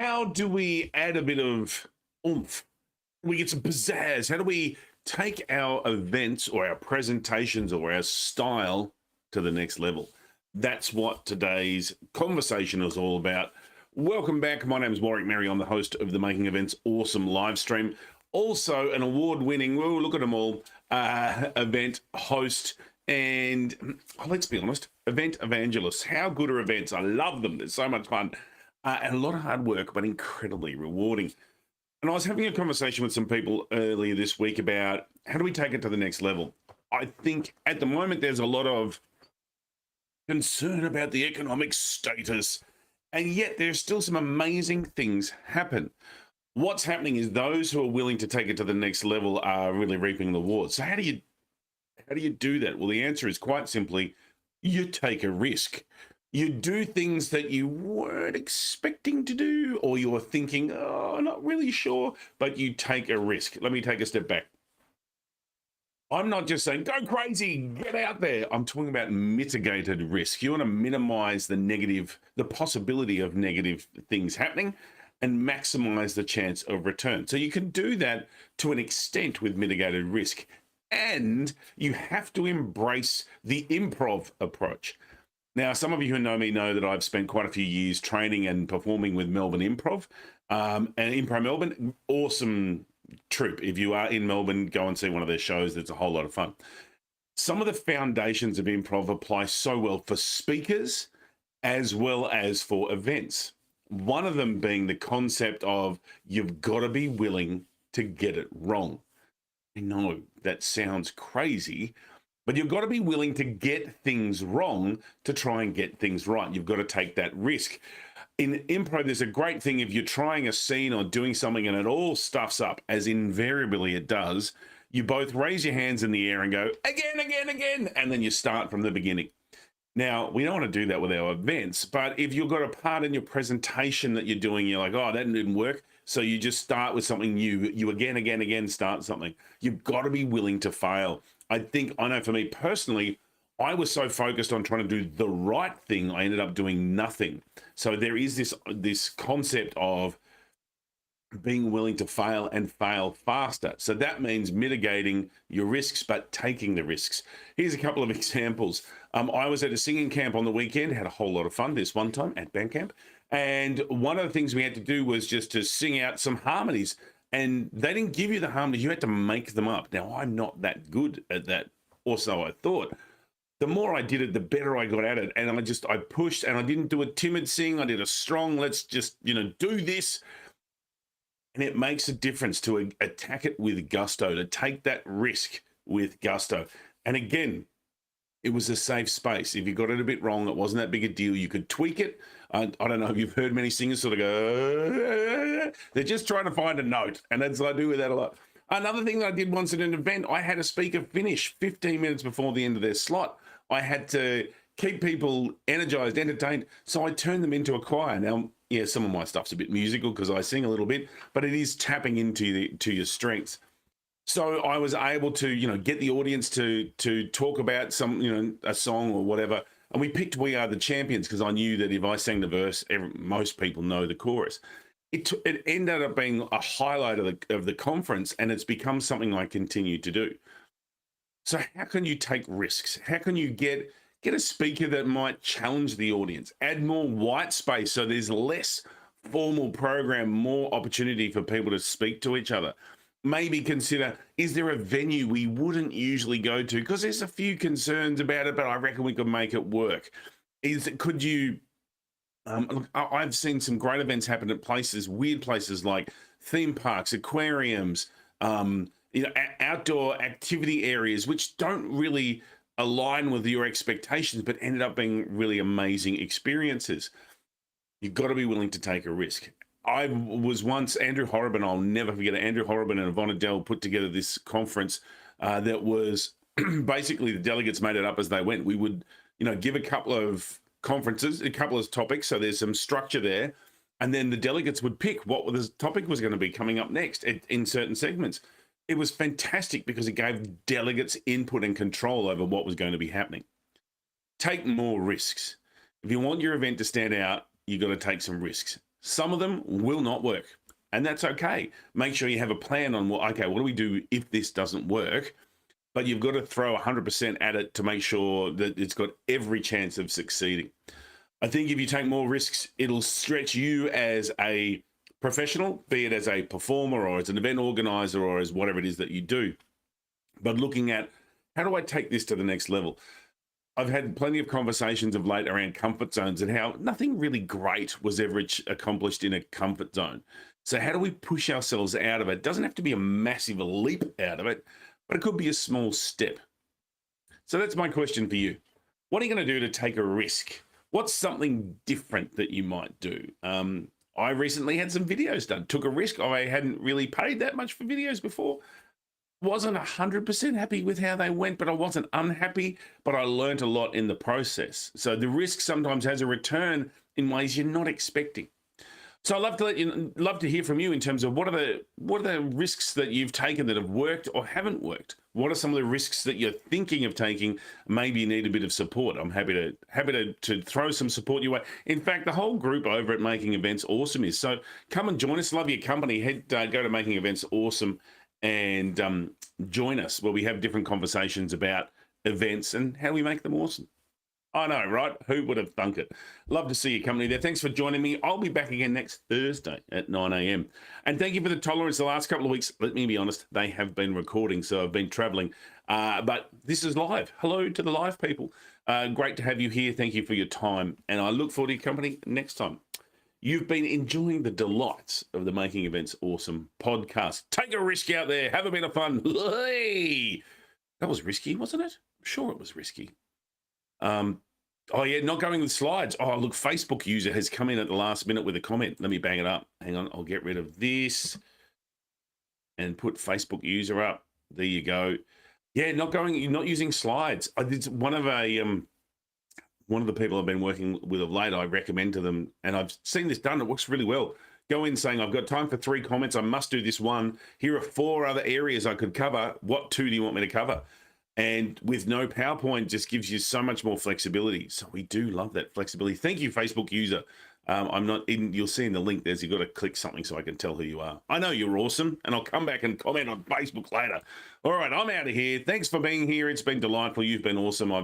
How do we add a bit of oomph? We get some pizzazz. How do we take our events or our presentations or our style to the next level? That's what today's conversation is all about. Welcome back. My name is Warwick Merry. I'm the host of the Making Events Awesome live stream. Also, an award winning, whoa, look at them all, event host and let's be honest, event evangelists. How good are events? I love them. They're so much fun and a lot of hard work, but incredibly rewarding. And I was having a conversation with some people earlier this week about how do we take it to the next level. I think at the moment there's a lot of concern about the economic status, and yet there's still some amazing things happen. What's happening is those who are willing to take it to the next level are really reaping the rewards. So how do you do that? Well, the answer is quite simply, you take a risk. You do things that you weren't expecting to do, or you're thinking, oh, I'm not really sure, but you take a risk. Let me take a step back. I'm not just saying, go crazy, get out there. I'm talking about mitigated risk. You want to minimize the possibility of negative things happening and maximize the chance of return. So you can do that to an extent with mitigated risk. And you have to embrace the improv approach. Now, some of you who know me know that I've spent quite a few years training and performing with Melbourne Improv. And Improv Melbourne, awesome troupe. If you are in Melbourne, go and see one of their shows. It's a whole lot of fun. Some of the foundations of improv apply so well for speakers as well as for events. One of them being the concept of you've got to be willing to get it wrong. I know that sounds crazy, but you've got to be willing to get things wrong to try and get things right. You've got to take that risk. In improv, there's a great thing if you're trying a scene or doing something and it all stuffs up, as invariably it does, you both raise your hands in the air and go, again, again, again, and then you start from the beginning. Now, we don't want to do that with our events, but if you've got a part in your presentation that you're doing, you're like, oh, that didn't work. So you just start with something new. You again start something. You've got to be willing to fail. I know for me personally, I was so focused on trying to do the right thing, I ended up doing nothing. So there is this concept of being willing to fail and fail faster. So that means mitigating your risks, but taking the risks. Here's a couple of examples. I was at a singing camp on the weekend, had a whole lot of fun this one time at band camp. And one of the things we had to do was just to sing out some harmonies. And they didn't give you the harmonies, you had to make them up. Now, I'm not that good at that, or so I thought. The more I did it, the better I got at it. And I pushed, and I didn't do a timid sing. I did a strong, let's just, do this. And it makes a difference to attack it with gusto, to take that risk with gusto. And again, it was a safe space. If you got it a bit wrong, it wasn't that big a deal. You could tweak it. I don't know if you've heard many singers sort of go, they're just trying to find a note. And that's I do with that a lot. Another thing that I did once at an event, I had a speaker finish 15 minutes before the end of their slot. I had to keep people energized, entertained. So I turned them into a choir. Now, yeah, some of my stuff's a bit musical because I sing a little bit, but it is tapping into your strengths. So I was able to, get the audience to talk about some, a song or whatever. And we picked We Are the Champions because I knew that if I sang the verse, most people know the chorus. It ended up being a highlight of the conference, and it's become something I continue to do. So how can you take risks? How can you get a speaker that might challenge the audience, add more white space so there's less formal program, more opportunity for people to speak to each other? Maybe consider, is there a venue we wouldn't usually go to? Because there's a few concerns about it, but I reckon we could make it work. Could you, look, I've seen some great events happen at weird places like theme parks, aquariums, outdoor activity areas, which don't really align with your expectations, but ended up being really amazing experiences. You've got to be willing to take a risk. I was once, Andrew Horrobin, I'll never forget it, Andrew Horrobin and Yvonne Adele put together this conference that was basically the delegates made it up as they went. We would, give a couple of conferences, a couple of topics, so there's some structure there, and then the delegates would pick what the topic was going to be coming up next in certain segments. It was fantastic because it gave delegates input and control over what was going to be happening. Take more risks. If you want your event to stand out, you've got to take some risks. Some of them will not work, and that's okay. Make sure you have a plan on okay, what do we do if this doesn't work? But you've got to throw 100% at it to make sure that it's got every chance of succeeding. I think if you take more risks, it'll stretch you as a professional, be it as a performer or as an event organizer or as whatever it is that you do. But looking at how do I take this to the next level? I've had plenty of conversations of late around comfort zones and how nothing really great was ever accomplished in a comfort zone. So how do we push ourselves out of it? It doesn't have to be a massive leap out of it, but it could be a small step. So that's my question for you. What are you going to do to take a risk? What's something different that you might do? I recently had some videos done, took a risk. I hadn't really paid that much for videos before. Wasn't 100% happy with how they went, but I wasn't unhappy, but I learned a lot in the process. So the risk sometimes has a return in ways you're not expecting. So I'd love to hear from you in terms of what are the risks that you've taken that have worked or haven't worked? What are some of the risks that you're thinking of taking? Maybe you need a bit of support. I'm happy to throw some support your way. In fact, the whole group over at Making Events Awesome is. So come and join us. Love your company. Go to Making Events Awesome and join us where we have different conversations about events and how we make them awesome. I know, right? Who would have thunk it? Love to see your company there. Thanks for joining me. I'll be back again next Thursday at 9 a.m. And thank you for the tolerance the last couple of weeks. Let me be honest, they have been recording, so I've been traveling. But this is live. Hello to the live people. Great to have you here. Thank you for your time. And I look forward to your company next time. You've been enjoying the delights of the Making Events Awesome podcast. Take a risk out there. Have a bit of fun. Hey! That was risky, wasn't it? I'm sure it was risky. Oh yeah, not going with slides. Oh, look, Facebook user has come in at the last minute with a comment. Let me bang it up. Hang on, I'll get rid of this and put Facebook user up. There you go. Yeah, not using slides. It's one of the people I've been working with of late. I recommend to them, and I've seen this done. It works really well. Go in saying, I've got time for 3 comments. I must do this one. Here are 4 other areas I could cover. What 2 do you want me to cover? And with no PowerPoint, just gives you so much more flexibility. So we do love that flexibility. Thank you, Facebook user. I'm not in. You'll see in the link. You've got to click something so I can tell who you are. I know you're awesome, and I'll come back and comment on Facebook later. All right, I'm out of here. Thanks for being here. It's been delightful. You've been awesome.